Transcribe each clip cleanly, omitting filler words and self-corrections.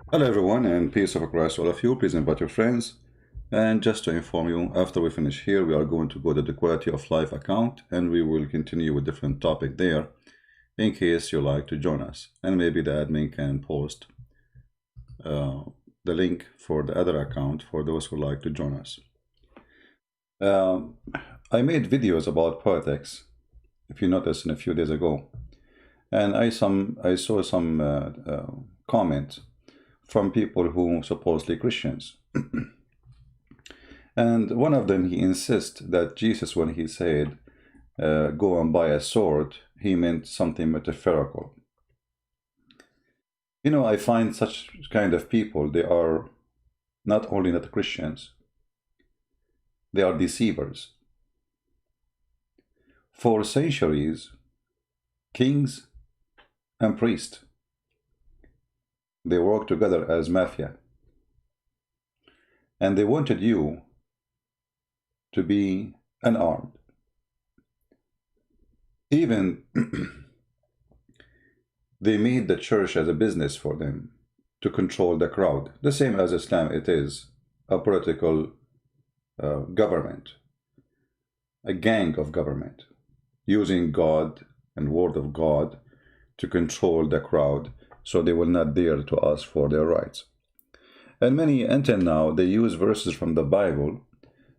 Hello everyone and peace of Christ to all of you. Please invite your friends. And just to inform you, after we finish here, we are going to go to the quality of life account and we will continue with different topic there in case you like to join us. And maybe the admin can post uh, the link for the other account for those who like to join us. Um, I made videos about politics, if you noticed, a few days ago. And I saw some comment from people who supposedly Christians. And one of them, he insists that Jesus, when he said, go and buy a sword, he meant something metaphorical. You know, I find such kind of people, they are not only not Christians, they are deceivers. For centuries, kings and priests, they worked together as mafia. And they wanted you to be unarmed. Even they made the church as a business for them to control the crowd. The same as Islam, it is a political government, a gang of government, using God and word of God to control the crowd so they will not dare to ask for their rights. And many, until now, they use verses from the Bible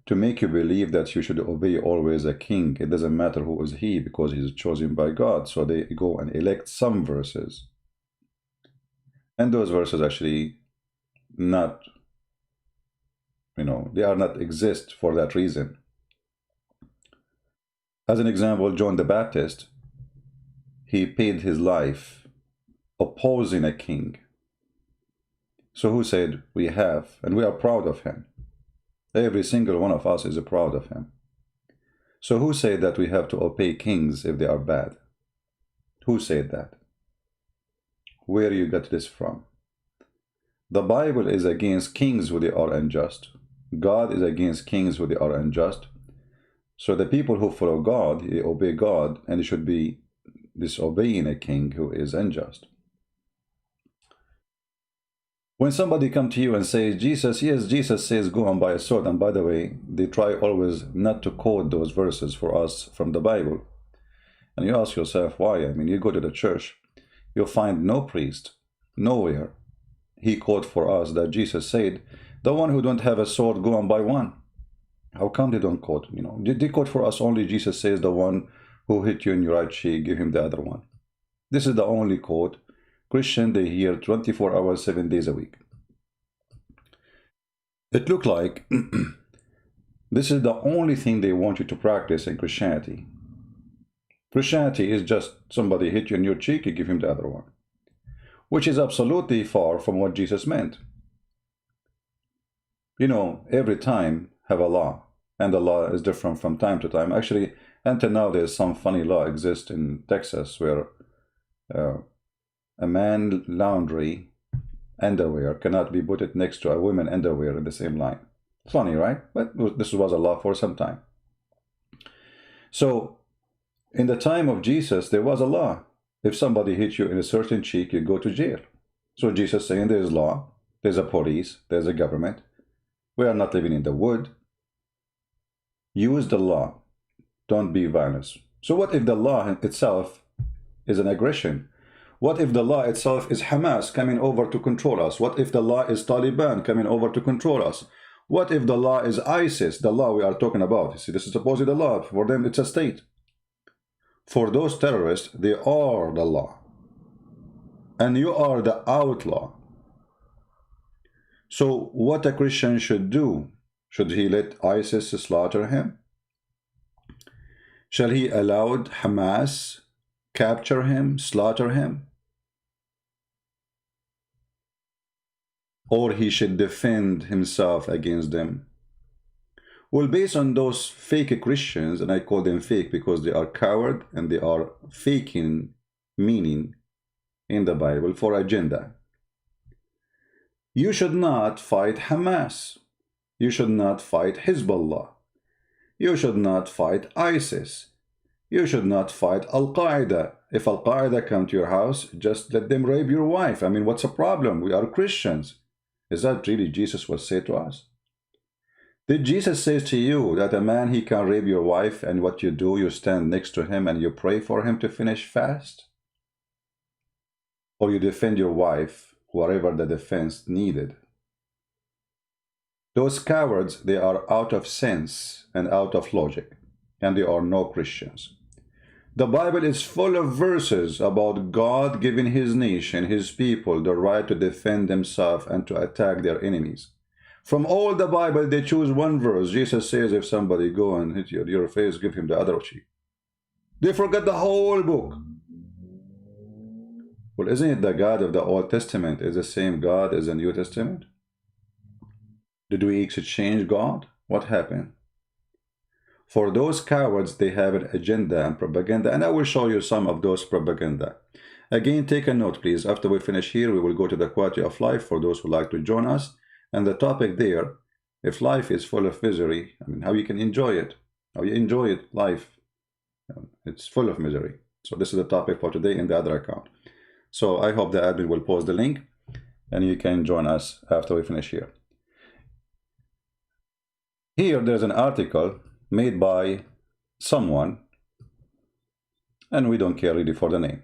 to make you believe that you should obey always a king. It doesn't matter who is he, because he's chosen by God. So they go and elect some verses. And those verses actually not, they are not exist for that reason. As an example, John the Baptist, he paid his life opposing a king. So who said we have, and we are proud of him. Every single one of us is proud of him. So who said that we have to obey kings if they are bad? Who said that? Where you got this from? The Bible is against kings who they are unjust. God is against kings who they are unjust. So the people who follow God, they obey God, and they should be disobeying a king who is unjust. When somebody come to you and says, Jesus, yes, Jesus says, go and buy a sword. And by the way, they try always not to quote those verses for us from the Bible. And you ask yourself, why? I mean, you go to the church, you'll find no priest, nowhere. He quote for us that Jesus said, the one who don't have a sword, go and buy one. How come they don't quote? They quote for us only Jesus says, the one who hit you in your right cheek, give him the other one. This is the only quote Christian they hear 24 hours, 7 days a week. It looked like this is the only thing they want you to practice in Christianity. Christianity is just somebody hit you in your cheek, you give him the other one, which is absolutely far from what Jesus meant. Every time have a law, and the law is different from time to time. Actually, until now, there's some funny law exists in Texas where a man laundry underwear cannot be put next to a woman underwear in the same line. Funny, right? But this was a law for some time. So in the time of Jesus, there was a law. If somebody hits you in a certain cheek, you go to jail. So Jesus saying there's law, there's a police, there's a government. We are not living in the wood. Use the law. Don't be violent. So what if the law itself is an aggression? What if the law itself is Hamas coming over to control us? What if the law is Taliban coming over to control us? What if the law is ISIS, the law we are talking about? You see, this is supposedly the law. For them, it's a state. For those terrorists, they are the law. And you are the outlaw. So what a Christian should do? Should he let ISIS slaughter him? Shall he allow Hamas capture him, slaughter him? Or he should defend himself against them? Well, based on those fake Christians, and I call them fake because they are coward and they are faking meaning in the Bible for agenda. You should not fight Hamas. You should not fight Hezbollah. You should not fight ISIS. You should not fight Al-Qaeda. If Al-Qaeda come to your house, just let them rape your wife. I mean, what's the problem? We are Christians. Is that really Jesus was said to us? Did Jesus say to you that a man, he can rape your wife, and what you do, you stand next to him and you pray for him to finish fast? Or you defend your wife, whatever the defense needed? Those cowards, they are out of sense and out of logic, and they are no Christians. The Bible is full of verses about God giving his nation, his people, the right to defend themselves and to attack their enemies. From all the Bible, they choose one verse. Jesus says, if somebody go and hit you on your face, give him the other cheek. They forget the whole book. Well, isn't it the God of the Old Testament is the same God as the New Testament? Did we exchange God? What happened? For those cowards, they have an agenda and propaganda, and I will show you some of those propaganda. Again, take a note, please. After we finish here, we will go to the quality of life for those who like to join us. And the topic there, if life is full of misery, I mean, how you can enjoy it. How you enjoy it, life. It's full of misery. So this is the topic for today in the other account. So I hope the admin will post the link, and you can join us after we finish here. Here, there's an article made by someone, and we don't care really for the name.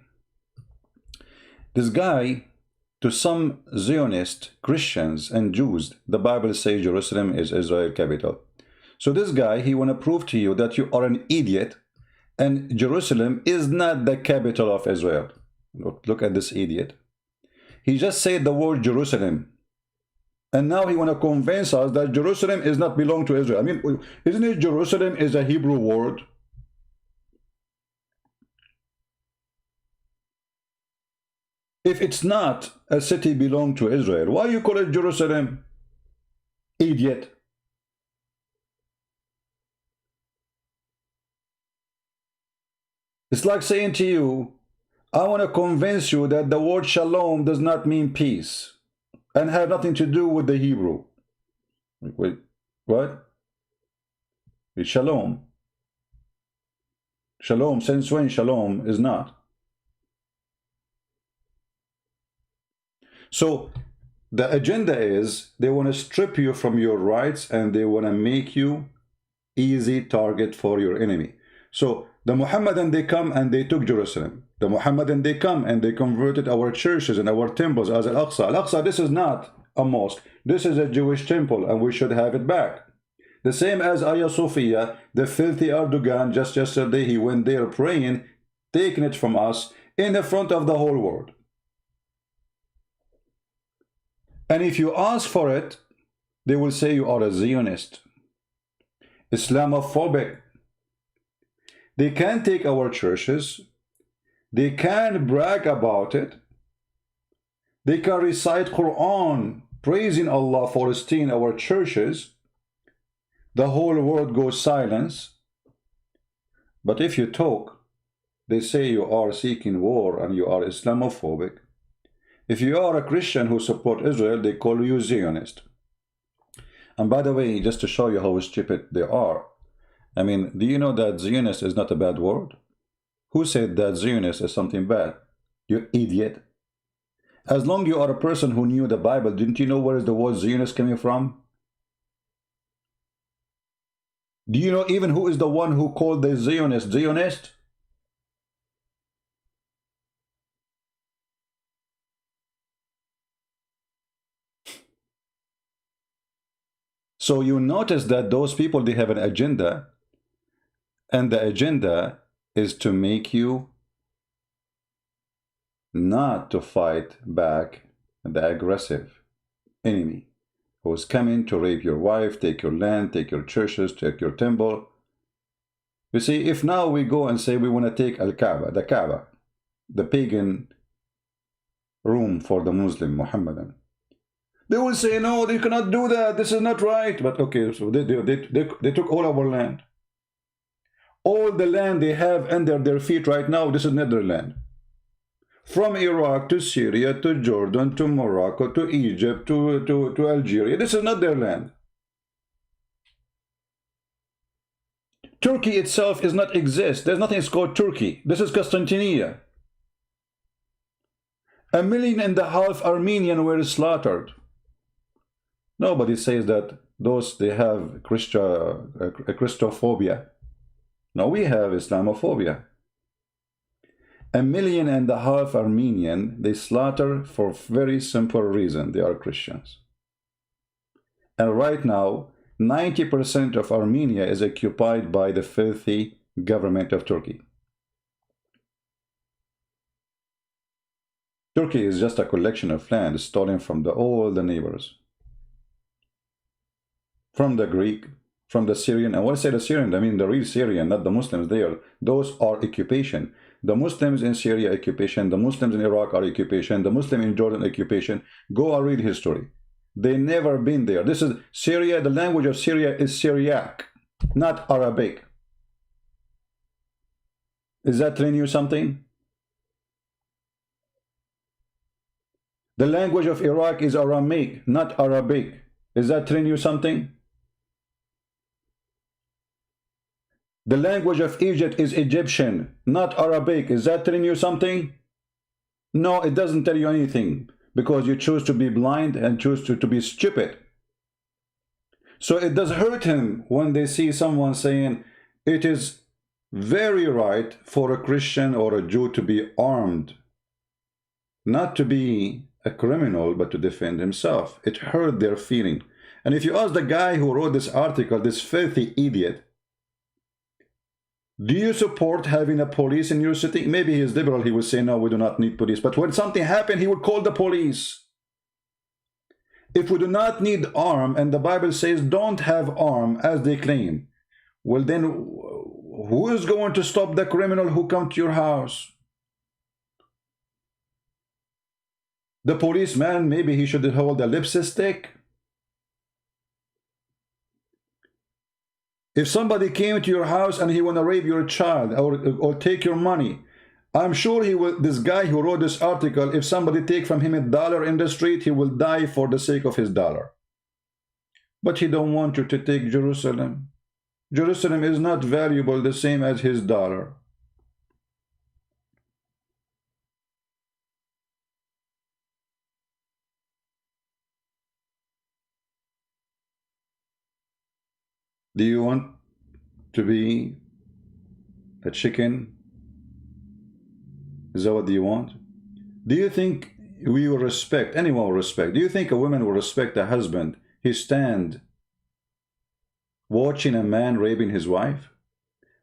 This guy, to some Zionist Christians and Jews, the Bible says Jerusalem is Israel capital. So this guy, he want to prove to you that you are an idiot and Jerusalem is not the capital of Israel. Look at this idiot. He just said the word Jerusalem. And now he want to convince us that Jerusalem is not belong to Israel. I mean, isn't it Jerusalem is a Hebrew word? If it's not a city belong to Israel, why you call it Jerusalem? Idiot. It's like saying to you, I want to convince you that the word shalom does not mean peace and have nothing to do with the Hebrew. Wait, what? It's shalom. Shalom, since when shalom is not? So the agenda is they want to strip you from your rights and they want to make you easy target for your enemy. So the Muhammadan, they come and they took Jerusalem. The Muhammadan, they come and they converted our churches and our temples as Al-Aqsa. Al-Aqsa, this is not a mosque. This is a Jewish temple and we should have it back. The same as Hagia Sophia, the filthy Erdogan, just yesterday he went there praying, taking it from us in the front of the whole world. And if you ask for it, they will say you are a Zionist, Islamophobic. They can take our churches. They can brag about it. They can recite Quran, praising Allah for staying our churches. The whole world goes silence. But if you talk, they say you are seeking war and you are Islamophobic. If you are a Christian who support Israel, they call you Zionist. And by the way, just to show you how stupid they are, I mean, do you know that Zionist is not a bad word? Who said that Zionist is something bad? You idiot. As long as you are a person who knew the Bible, didn't you know where is the word Zionist coming from? Do you know even who is the one who called the Zionist Zionist? So you notice that those people, they have an agenda, and the agenda is to make you not to fight back the aggressive enemy who is coming to rape your wife, take your land, take your churches, take your temple. You see, if now we go and say we want to take Al-Kaaba, the pagan room for the Muslim Muhammadan, they will say, no, they cannot do that. This is not right. But okay, so they took all our land. All the land they have under their feet right now, this is not their land. From Iraq to Syria to Jordan to Morocco to Egypt to Algeria, this is not their land. Turkey itself is not exist. There's nothing called Turkey. This is Constantinople. 1.5 million Armenians were slaughtered. Nobody says that those they have Christophobia. No, we have Islamophobia. 1.5 million Armenian they slaughter for very simple reason. They are Christians. And right now, 90% of Armenia is occupied by the filthy government of Turkey. Turkey is just a collection of land stolen from all the neighbors. From the Greek, from the Syrian, and when I say the Syrian, I mean the real Syrian, not the Muslims there. Those are occupation. The Muslims in Syria, occupation. The Muslims in Iraq are occupation. The Muslim in Jordan, occupation. Go and read history. They never been there. This is Syria. The language of Syria is Syriac, not Arabic. Is that telling you something? The language of Iraq is Aramaic, not Arabic. Is that telling you something? The language of Egypt is Egyptian, not Arabic. Is that telling you something? No, it doesn't tell you anything, because you choose to be blind and choose to be stupid. So it does hurt him when they see someone saying it is very right for a Christian or a Jew to be armed, not to be a criminal, but to defend himself. It hurt their feeling. And if you ask the guy who wrote this article, this filthy idiot, do you support having a police in your city? Maybe he is liberal, he would say, no, we do not need police. But when something happened, he would call the police. If we do not need arm, and the Bible says don't have arm as they claim, well then, who is going to stop the criminal who come to your house? The policeman, maybe he should hold a lipstick stick. If somebody came to your house and he want to rape your child or take your money, I'm sure he will. This guy who wrote this article, if somebody take from him $1 in the street, he will die for the sake of his dollar. But he don't want you to take Jerusalem. Jerusalem is not valuable the same as his dollar. Do you want to be a chicken? Is that what you want? Do you think we will respect, anyone will respect, do you think a woman will respect a husband? He stand watching a man raping his wife?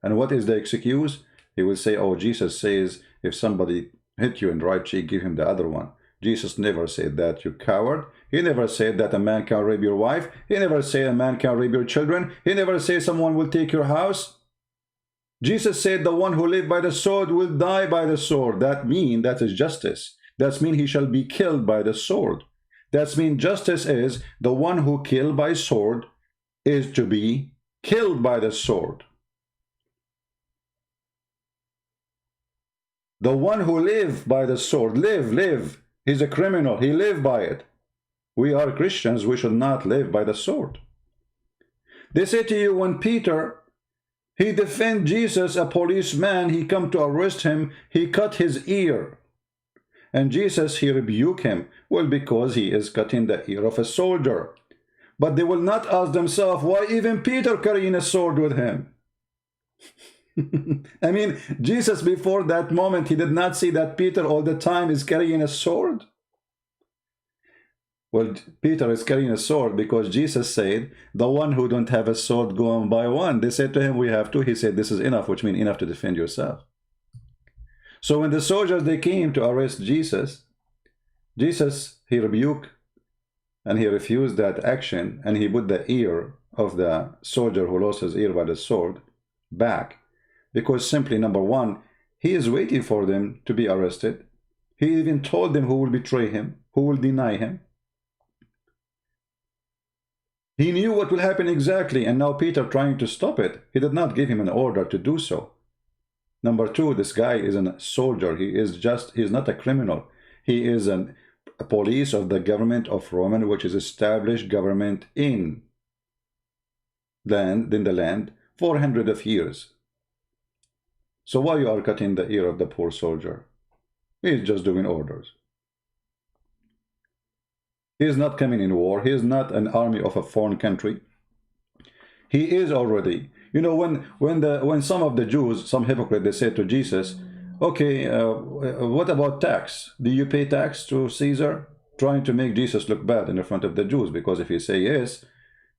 And what is the excuse? He will say, oh, Jesus says if somebody hit you in the right cheek, give him the other one. Jesus never said that, you coward. He never said that a man can rape your wife. He never said a man can rape your children. He never said someone will take your house. Jesus said the one who lives by the sword will die by the sword. That means that is justice. That means he shall be killed by the sword. That means justice is the one who killed by sword is to be killed by the sword. The one who live by the sword, live. He's a criminal. He lived by it. We are Christians. We should not live by the sword. They say to you, when Peter, he defend Jesus, a policeman, he come to arrest him, he cut his ear. And Jesus, he rebuke him. Well, because he is cutting the ear of a soldier. But they will not ask themselves, why even Peter carrying a sword with him? I mean, Jesus before that moment, he did not see that Peter all the time is carrying a sword. Well, Peter is carrying a sword because Jesus said, the one who don't have a sword, go and buy one. They said to him, we have two. He said, this is enough, which means enough to defend yourself. So when the soldiers, they came to arrest Jesus, he rebuked and he refused that action, and he put the ear of the soldier who lost his ear by the sword back. Because simply, number one, he is waiting for them to be arrested. He even told them who will betray him, who will deny him. He knew what will happen exactly, and now Peter trying to stop it. He did not give him an order to do so. Number two, this guy is a soldier. He is not a criminal. He is a police of the government of Roman, which is established government in the land 400 of years. So why you are cutting the ear of the poor soldier? He's just doing orders. He is not coming in war. He is not an army of a foreign country. He is already. You know, when some of the Jews, some hypocrites, they said to Jesus, okay, what about tax? Do you pay tax to Caesar? Trying to make Jesus look bad in the front of the Jews, because if he say yes,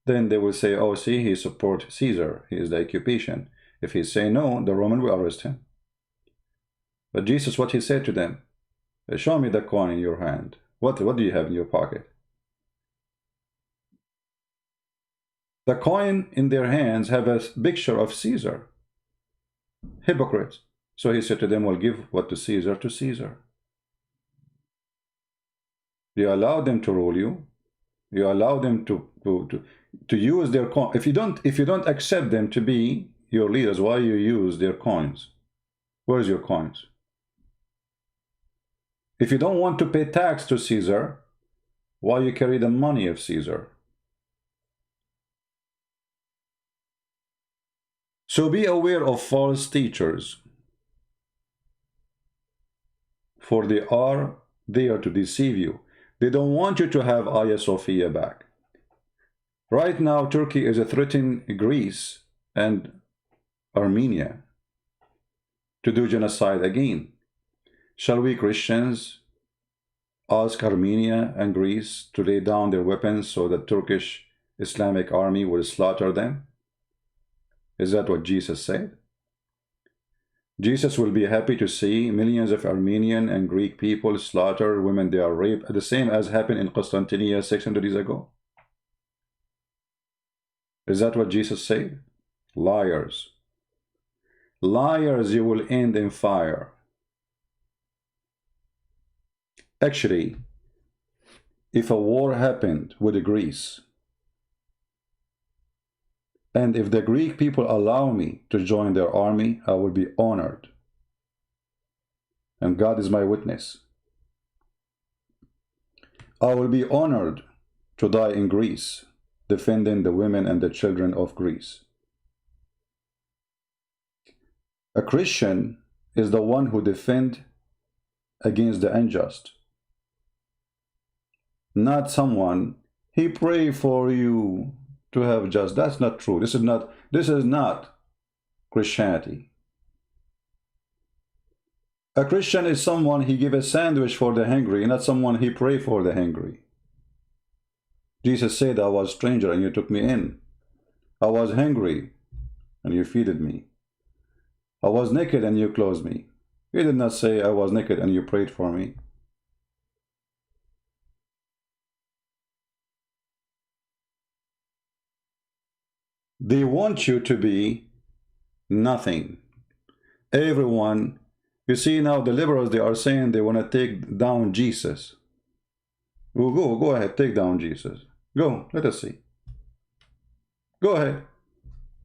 then they will say, oh, see, he support Caesar. He is the occupation. If he say no, the Roman will arrest him. But Jesus, what he said to them, show me the coin in your hand. What do you have in your pocket? The coin in their hands have a picture of Caesar. Hypocrites. So he said to them, well, give what to Caesar to Caesar. You allow them to rule you. You allow them to use their coin. If you don't accept them to be your leaders, why you use their coins? Where's your coins? If you don't want to pay tax to Caesar, why you carry the money of Caesar? So be aware of false teachers, for they are there to deceive you. They don't want you to have Hagia Sophia back. Right now, Turkey is threatening Greece and Armenia to do genocide again. Shall we Christians ask Armenia and Greece to lay down their weapons so the Turkish Islamic army will slaughter them? Is that what Jesus said? Jesus will be happy to see millions of Armenian and Greek people slaughter women they are raped, the same as happened in Constantinople 600 years ago. Is that what Jesus said? Liars. Liars, you will end in fire. Actually, if a war happened with Greece, and if the Greek people allow me to join their army, I will be honored. And God is my witness. I will be honored to die in Greece, defending the women and the children of Greece. A Christian is the one who defends against the unjust. Not someone, he pray for you to have just. That's not true. This is not Christianity. A Christian is someone he give a sandwich for the hungry, not someone he pray for the hungry. Jesus said, I was a stranger and you took me in. I was hungry and you feeded me. I was naked and you clothed me. He did not say, I was naked and you prayed for me. They want you to be nothing. Everyone, you see now the liberals, they are saying they want to take down Jesus. Well, go ahead, take down Jesus. Go, let us see. Go ahead.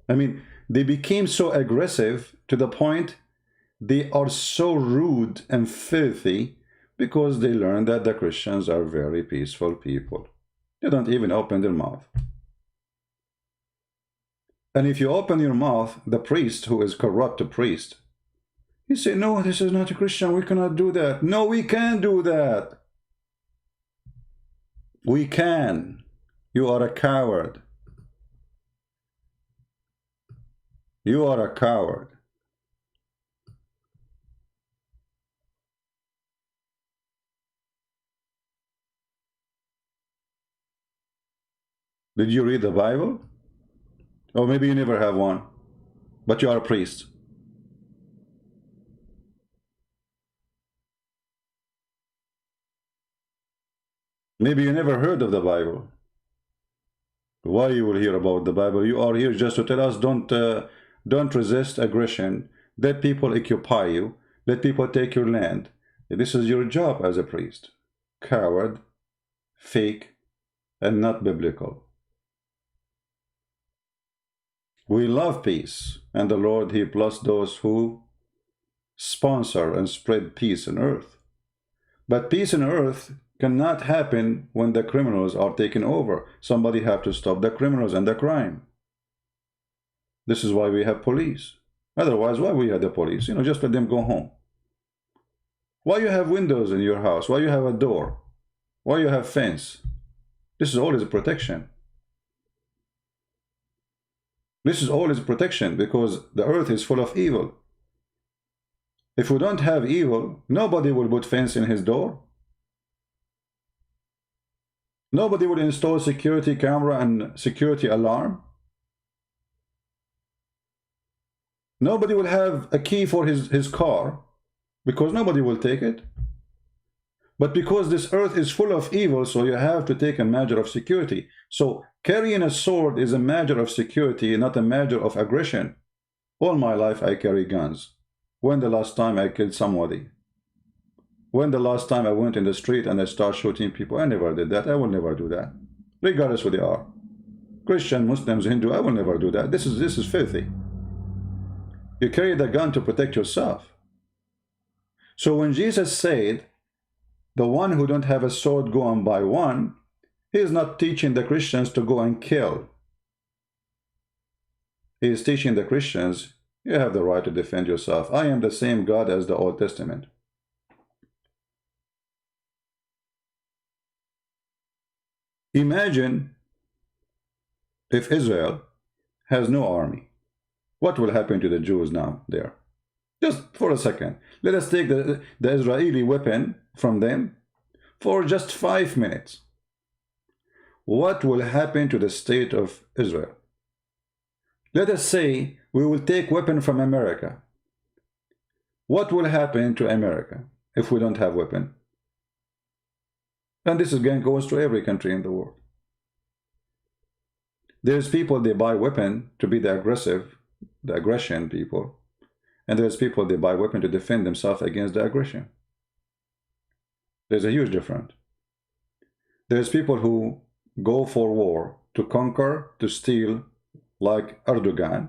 I mean, they became so aggressive to the point they are so rude and filthy because they learned that the Christians are very peaceful people. They don't even open their mouth. And if you open your mouth, the priest, who is corrupt priest, he say, no, this is not a Christian, we cannot do that. No, we can do that. We can. You are a coward. You are a coward. Did you read the Bible? Or maybe you never have one, but you are a priest. Maybe you never heard of the Bible. Why you will hear about the Bible? You are here just to tell us don't resist aggression. Let people occupy you. Let people take your land. This is your job as a priest. Coward, fake, and not biblical. We love peace, and the Lord, He blessed those who sponsor and spread peace on earth. But peace on earth cannot happen when the criminals are taken over. Somebody have to stop the criminals and the crime. This is why we have police. Otherwise, why we have the police? You know, just let them go home. Why you have windows in your house? Why you have a door? Why you have fence? This is always a protection. This is always protection because the earth is full of evil. If we don't have evil, nobody will put fence in his door. Nobody will install security camera and security alarm. Nobody will have a key for his car because nobody will take it. But because this earth is full of evil, so you have to take a measure of security. So carrying a sword is a measure of security, not a measure of aggression. All my life I carry guns. When the last time I killed somebody? When the last time I went in the street and I start shooting people? I never did that. I will never do that. Regardless who they are. Christian, Muslims, Hindu, I will never do that. This is filthy. You carry the gun to protect yourself. So when Jesus said, the one who don't have a sword go and buy one, he is not teaching the Christians to go and kill. He is teaching the Christians, you have the right to defend yourself. I am the same God as the Old Testament. Imagine if Israel has no army. What will happen to the Jews now there? Just for a second. Let us take the Israeli weapon from them for just 5 minutes. What will happen to the state of Israel? Let us say we will take weapon from America. What will happen to America if we don't have weapon? And this again goes to every country in the world. There's people, they buy weapon to be the aggression people. And there's people, they buy weapon to defend themselves against the aggression. There's a huge difference. There's people who go for war to conquer, to steal, like Erdogan.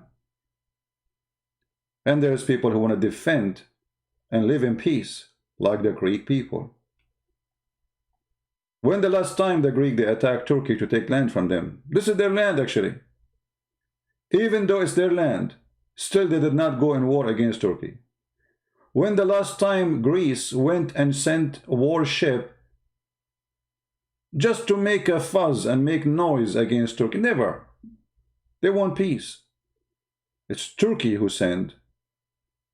And there's people who want to defend and live in peace, like the Greek people. When the last time the Greek, they attacked Turkey to take land from them? This is their land, actually. Even though it's their land, still they did not go in war against Turkey. When the last time Greece went and sent a warship just to make a fuss and make noise against Turkey? Never. They want peace. It's Turkey who sent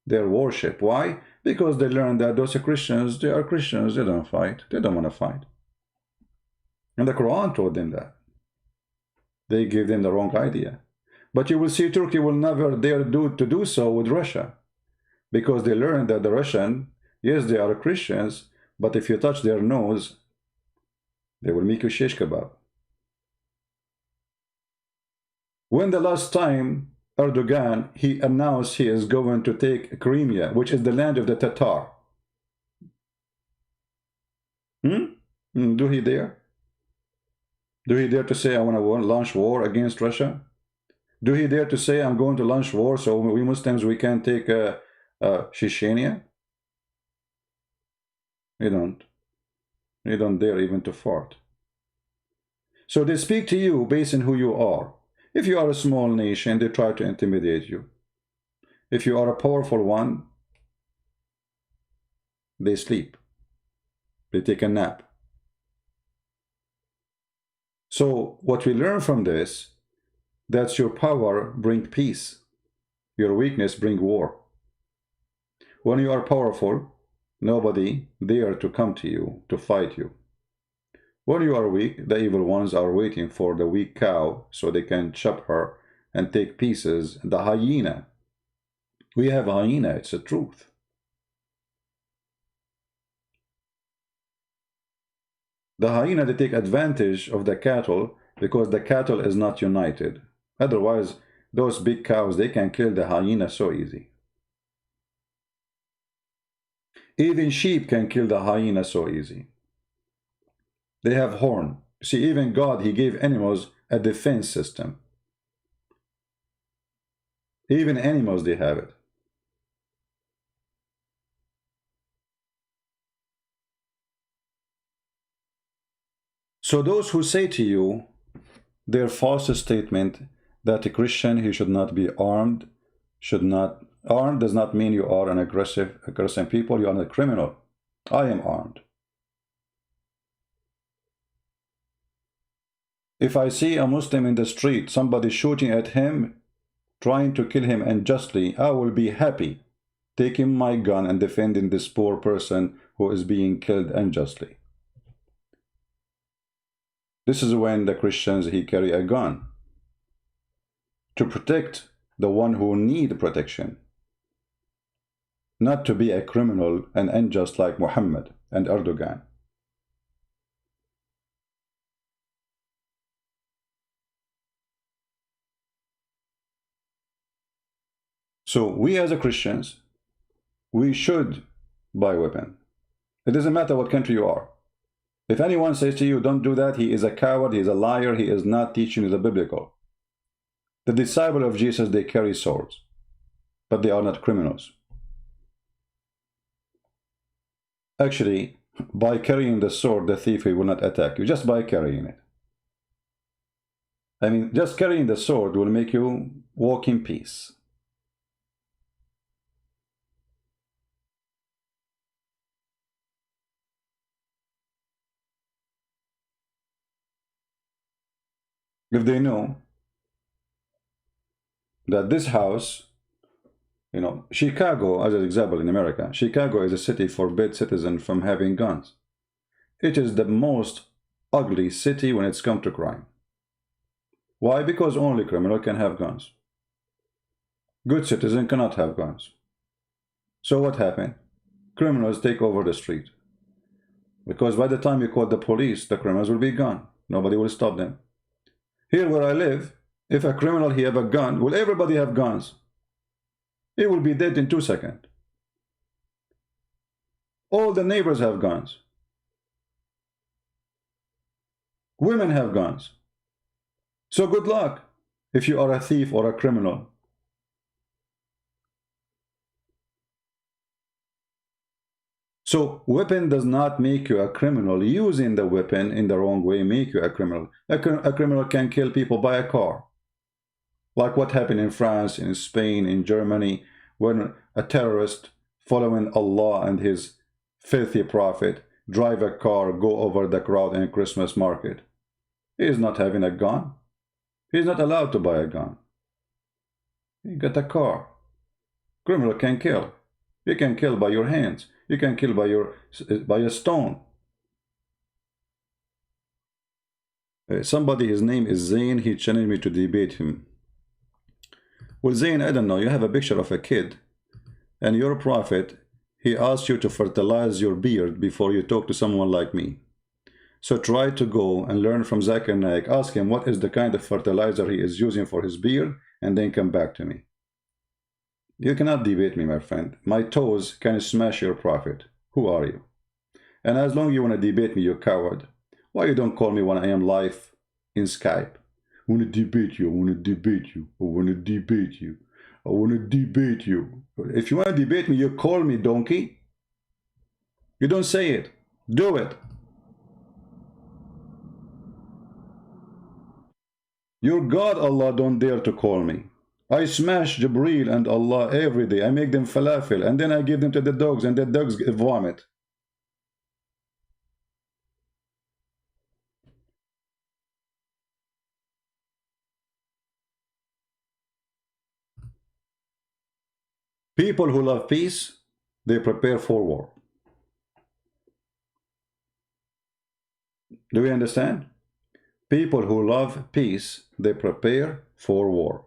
their warship. Why? Because they learned that those are Christians, they don't fight. They don't want to fight. And the Quran told them that. They gave them the wrong idea. But you will see Turkey will never dare to do so with Russia. Because they learned that the Russian, yes, they are Christians, but if you touch their nose, they will make you shish kebab. When the last time Erdogan, he announced he is going to take Crimea, which is the land of the Tatar. Do he dare? Do he dare to say, I want to launch war against Russia? Do he dare to say, I'm going to launch war so we Muslims, we can take Chechnya? You don't. You don't dare even to fart. So they speak to you based on who you are. If you are a small nation, they try to intimidate you. If you are a powerful one, they sleep. They take a nap. So what we learn from this, that's your power bring peace. Your weakness bring war. When you are powerful, nobody dare to come to you to fight you. When you are weak, the evil ones are waiting for the weak cow so they can chop her and take pieces. The hyena. We have a hyena, it's a truth. The hyena, they take advantage of the cattle because the cattle is not united. Otherwise, those big cows, they can kill the hyena so easy. Even sheep can kill the hyena so easy. They have horn. See, even God, he gave animals a defense system. Even animals, they have it. So those who say to you their false statement, that a Christian, he should not be armed, armed does not mean you are an aggressive people, you are a criminal. I am armed. If I see a Muslim in the street, somebody shooting at him, trying to kill him unjustly, I will be happy taking my gun and defending this poor person who is being killed unjustly. This is when the Christians, he carry a gun to protect the one who need protection, not to be a criminal and unjust like Muhammad and Erdogan. So we as a Christians, we should buy a weapon. It doesn't matter what country you are. If anyone says to you, don't do that, he is a coward, he is a liar, he is not teaching you the biblical. The disciples of Jesus, they carry swords, but they are not criminals. Actually, by carrying the sword, the thief, he will not attack you, just by carrying it. I mean, just carrying the sword will make you walk in peace. If they know that this house, you know, Chicago, as an example in America, Chicago is a city forbids citizens from having guns. It is the most ugly city when it's come to crime. Why? Because only criminal can have guns. Good citizen cannot have guns. So what happened? Criminals take over the street. Because by the time you call the police, the criminals will be gone. Nobody will stop them. Here where I live, if a criminal he have a gun, will everybody have guns? He will be dead in 2 seconds. All the neighbors have guns. Women have guns. So good luck if you are a thief or a criminal. So weapon does not make you a criminal. Using the weapon in the wrong way make you a criminal. A criminal can kill people by a car. Like what happened in France, in Spain, in Germany, when a terrorist following Allah and his filthy prophet drive a car, go over the crowd in a Christmas market. He is not having a gun. He is not allowed to buy a gun. He got a car. Criminal can kill. You can kill by your hands. You can kill by a stone. Somebody, his name is Zayn, he challenged me to debate him. Well, Zayn, I don't know, you have a picture of a kid, and your prophet, he asked you to fertilize your beard before you talk to someone like me. So try to go and learn from Zakir Naik. Ask him what is the kind of fertilizer he is using for his beard, and then come back to me. You cannot debate me, my friend. My toes can smash your prophet. Who are you? And as long as you want to debate me, you coward, why you don't call me when I am live in Skype? I want to debate you, I want to debate you, I want to debate you, I want to debate you. If you want to debate me, you call me, donkey. You don't say it. Do it. Your God, Allah, don't dare to call me. I smash Jibreel and Allah every day. I make them falafel, and then I give them to the dogs, and the dogs vomit. People who love peace, they prepare for war. Do we understand? People who love peace, they prepare for war.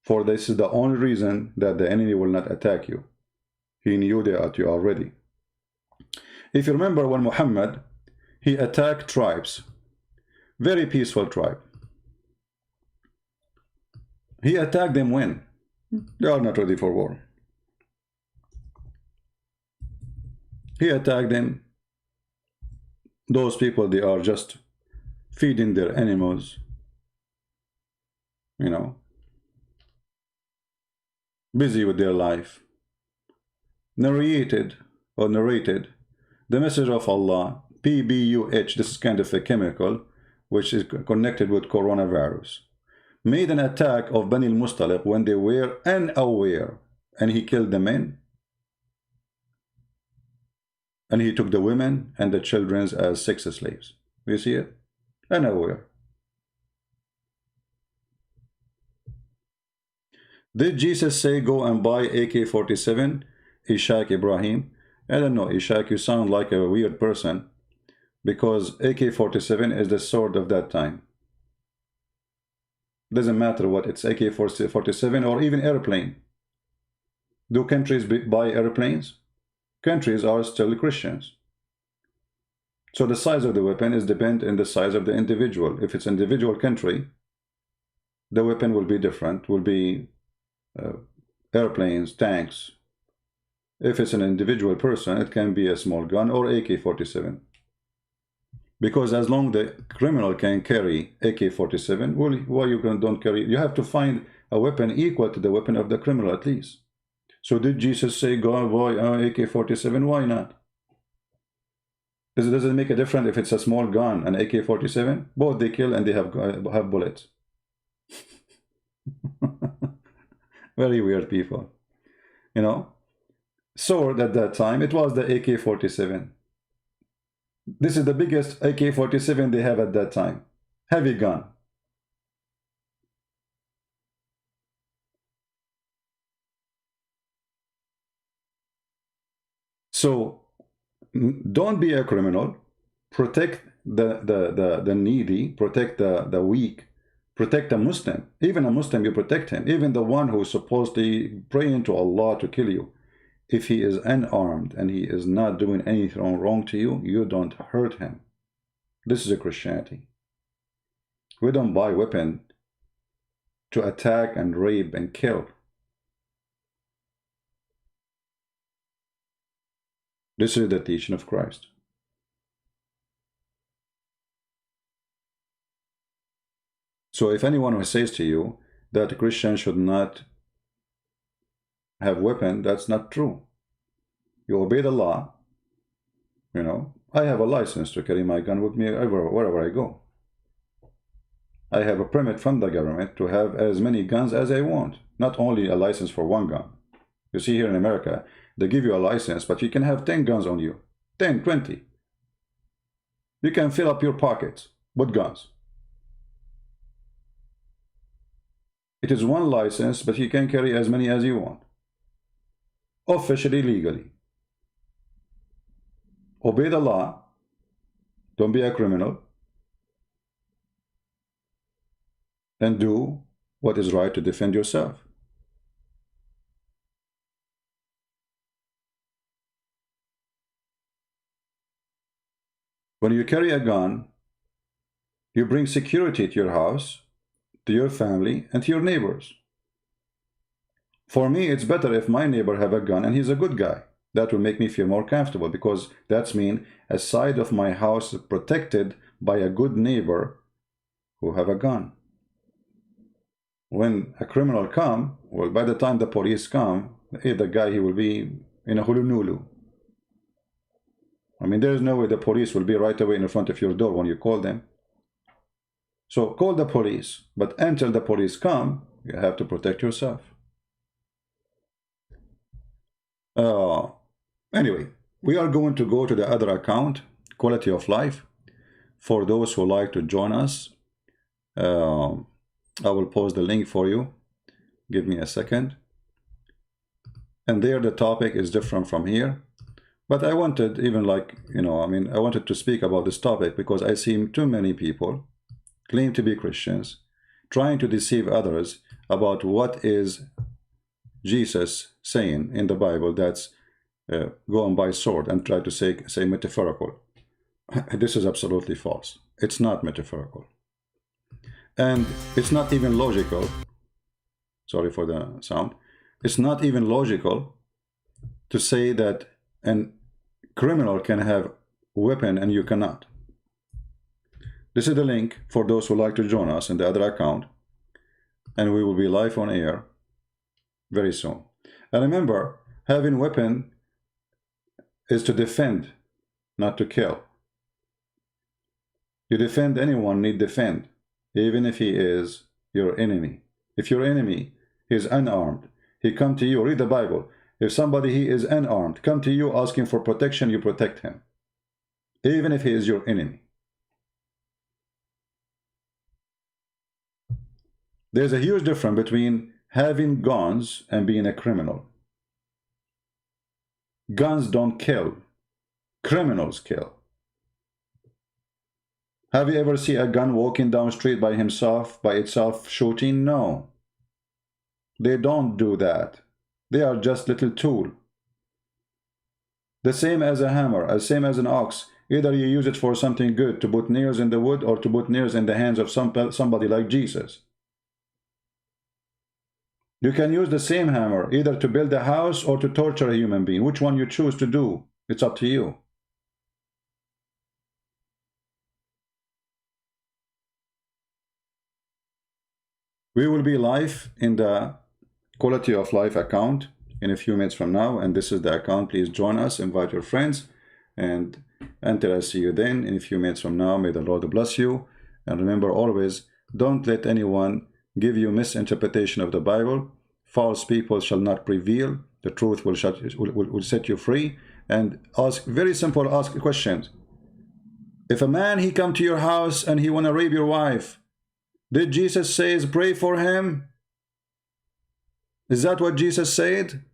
For this is the only reason that the enemy will not attack you. He knew that you already. If you remember when Muhammad, he attacked tribes, very peaceful tribe. He attacked them when? They are not ready for war. He attacked them. Those people, they are just feeding their animals, you know, busy with their life. Narrated the message of Allah, PBUH, this is kind of a chemical which is connected with coronavirus. made an attack of Bani al-Mustaliq when they were unaware, and he killed the men, and he took the women and the children as sex slaves. You see it? Unaware. Did Jesus say go and buy AK-47? Ishaq Ibrahim. I don't know, Ishaq, you sound like a weird person, because AK-47 is the sword of that time. Doesn't matter what it's, AK-47 or even airplane. Do countries buy airplanes? Countries are still Christians. So the size of the weapon is dependent on the size of the individual. If it's an individual country, the weapon will be different, will be airplanes, tanks. If it's an individual person, it can be a small gun or AK-47. Because as long the criminal can carry AK-47, well, why you don't carry? You have to find a weapon equal to the weapon of the criminal at least. So did Jesus say go and buy AK-47? Why not? Does it make a difference if it's a small gun, an AK-47? Both they kill and they have bullets. Very weird people, you know. Sword at that time, it was the AK-47. This is the biggest AK-47 they have at that time. Heavy gun. So don't be a criminal. Protect the needy, protect the weak, protect a Muslim. Even a Muslim, you protect him. Even the one who is supposedly praying to Allah to kill you. If he is unarmed and he is not doing anything wrong to you, you don't hurt him. This is a Christianity. We don't buy weapon to attack and rape and kill. This is the teaching of Christ. So if anyone who says to you that Christians should not have weapon, that's not true. You obey the law. You know, I have a license to carry my gun with me wherever I go. I have a permit from the government to have as many guns as I want, not only a license for one gun. You see, here in America, they give you a license, but you can have 10 guns on you, 10, 20. You can fill up your pockets with guns. It is one license, but you can carry as many as you want. Officially, legally. Obey the law. Don't be a criminal. And do what is right to defend yourself. When you carry a gun, you bring security to your house, to your family, and to your neighbors. For me, it's better if my neighbor have a gun and he's a good guy. That will make me feel more comfortable, because that's mean a side of my house is protected by a good neighbor who have a gun. When a criminal come, well, by the time the police come, the guy, he will be in a hulunulu. I mean, there is no way the police will be right away in front of your door when you call them. So call the police, but until the police come, you have to protect yourself. Anyway, we are going to go to the other account, Quality of Life. For those who like to join us, I will post the link for you. Give me a second. And there the topic is different from here. But I wanted, even like, you know, I mean, I wanted to speak about this topic because I see too many people claim to be Christians, trying to deceive others about what is Jesus saying in the Bible, that's go and buy sword, and try to say metaphorical. This is absolutely false. It's not metaphorical. And it's not even logical. Sorry for the sound. It's not even logical to say that a criminal can have a weapon and you cannot. This is the link for those who like to join us in the other account, and we will be live on air very soon. And remember, having weapon is to defend, not to kill. You defend anyone, need defend, even if he is your enemy. If your enemy is unarmed, he come to you, read the Bible. If somebody he is unarmed, come to you asking for protection, you protect him. Even if he is your enemy. There's a huge difference between having guns and being a criminal. Guns don't kill. Criminals kill. Have you ever seen a gun walking down the street by itself shooting? No. They don't do that. They are just little tool. The same as a hammer, the same as an ox. Either you use it for something good, to put nails in the wood, or to put nails in the hands of somebody like Jesus. You can use the same hammer either to build a house or to torture a human being. Which one you choose to do, it's up to you. We will be live in the Quality of Life account in a few minutes from now, and this is the account. Please join us, invite your friends, and until I see you then in a few minutes from now, may the Lord bless you. And remember always, don't let anyone give you misinterpretation of the Bible. False people shall not prevail. The truth will set you free. And ask very simple, ask questions. If a man he come to your house and he want to rape your wife, did Jesus say pray for him? Is that what Jesus said?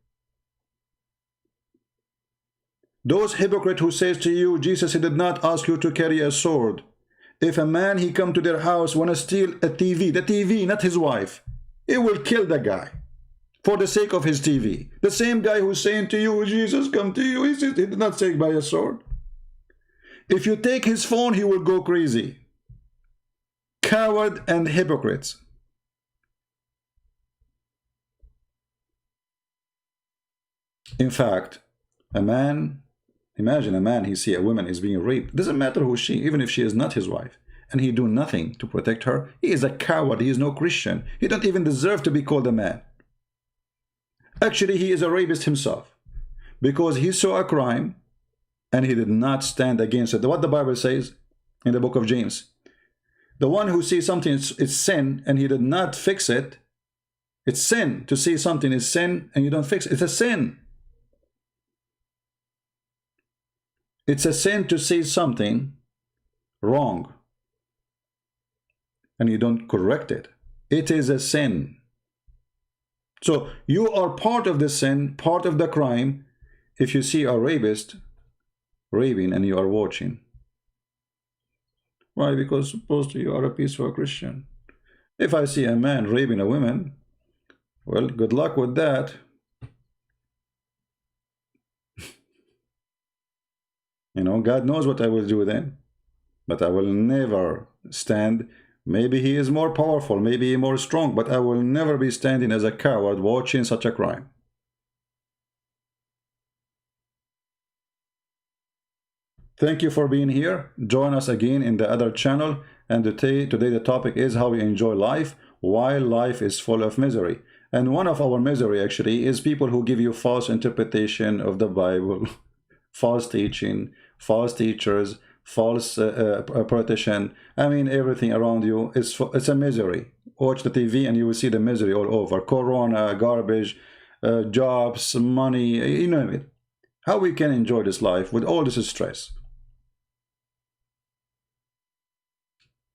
Those hypocrites who says to you, Jesus, he did not ask you to carry a sword. If a man he come to their house want to steal a TV, the TV, not his wife, he will kill the guy for the sake of his TV. The same guy who's saying to you, Jesus come to you, he did not say by a sword. If you take his phone, he will go crazy. Coward and hypocrites. In fact, a man, imagine a man, he see a woman is being raped. Doesn't matter who she, even if she is not his wife, and he do nothing to protect her. He is a coward. He is no Christian. He don't even deserve to be called a man. Actually, he is a rapist himself, because he saw a crime and he did not stand against it. What the Bible says in the book of James, the one who sees something is sin and he did not fix it. It's sin. To see something is sin and you don't fix it. It's a sin. It's a sin to see something wrong and you don't correct it. It is a sin. So you are part of the sin, part of the crime, if you see a rapist raping and you are watching. Why? Because supposedly you are a peaceful Christian. If I see a man raping a woman, well, good luck with that. You know, God knows what I will do then. But I will never stand. Maybe he is more powerful, maybe he is more strong, but I will never be standing as a coward watching such a crime. Thank you for being here. Join us again in the other channel. And today the topic is how we enjoy life while life is full of misery. And one of our misery actually is people who give you false interpretation of the Bible, false teaching, false teachers, false politician. I mean, everything around you is it's a misery. Watch the TV and you will see the misery all over. Corona, garbage, jobs, money, you know it. How we can enjoy this life with all this stress?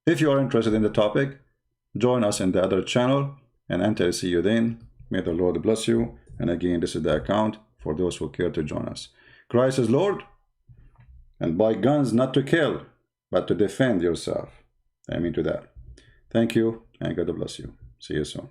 If you are interested in the topic, join us in the other channel. And until I see you then, may the Lord bless you. And again, this is the account for those who care to join us. Christ is Lord, and buy guns not to kill, but to defend yourself. Amen to that. Thank you, and God bless you. See you soon.